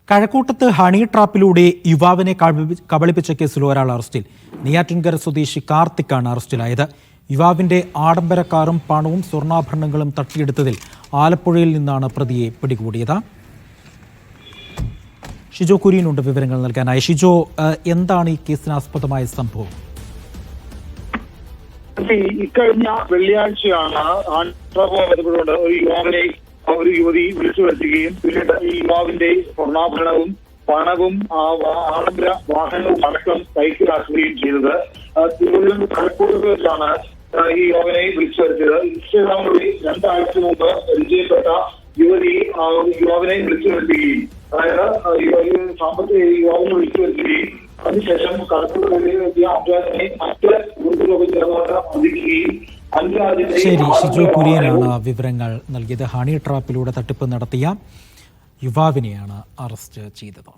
കഴക്കൂട്ടത്ത് honey ട്രാപ്പിലൂടെ യുവാവിനെ കബളിപ്പിച്ച കേസിൽ ഒരാൾ അറസ്റ്റിൽ. നെയ്യാറ്റിൻകര സ്വദേശി കാർത്തിക്കാണ് അറസ്റ്റിലായത്. യുവാവിന്റെ ആഡംബര കാറും പണവും സ്വർണ്ണാഭരണങ്ങളും തട്ടിയെടുത്തതിൽ ആലപ്പുഴയിൽ നിന്നാണ് പ്രതിയെ പിടികൂടിയത്. ഷിജോ കുര്യനുണ്ട് വിവരങ്ങൾ നൽകാനായി. ഷിജോ, എന്താണ് ഈ കേസിനാസ്പദമായ സംഭവം? ഇക്കഴിഞ്ഞ വെള്ളിയാഴ്ചയാണ് ഒരു യുവതി വിളിച്ചു വരുത്തുകയും പിന്നീട് ഈ യുവാവിന്റെ സ്വർണ്ണാഭരണവും പണവും ആഡംബര വാഹനവും അടക്കം കൈക്കലാക്കുകയും ചെയ്തത്. തിരുവനന്തപുരം കഴക്കൂട്ടത്ത് വെച്ചാണ് ഈ യുവാവിനെ വിളിച്ചു വരുത്തിയത്. ഇൻസ്റ്റാഗ്രാം വഴി 2 ആഴ്ച മുമ്പ് പരിചയപ്പെട്ട യുവതി യുവാവിനെ വിളിച്ചു വരുത്തുകയും സാമ്പത്തിക യുവാവിനെ വിളിച്ചു വരുത്തുകയും അതിനുശേഷം കഴക്കൂട്ടത്തിലെത്തിയ അഭ്യാസിനെ മറ്റ് ഗ്രൂപ്പുകളൊക്കെ ചേർന്നുകൊണ്ട് വധിക്കുകയും. ശരി, ഷിജോ കുര്യനാണ് വിവരങ്ങൾ നൽകിയത്. ഹണി ട്രാപ്പിലൂടെ തട്ടിപ്പ് നടത്തിയ യുവാവിനെയാണ് അറസ്റ്റ് ചെയ്തത്.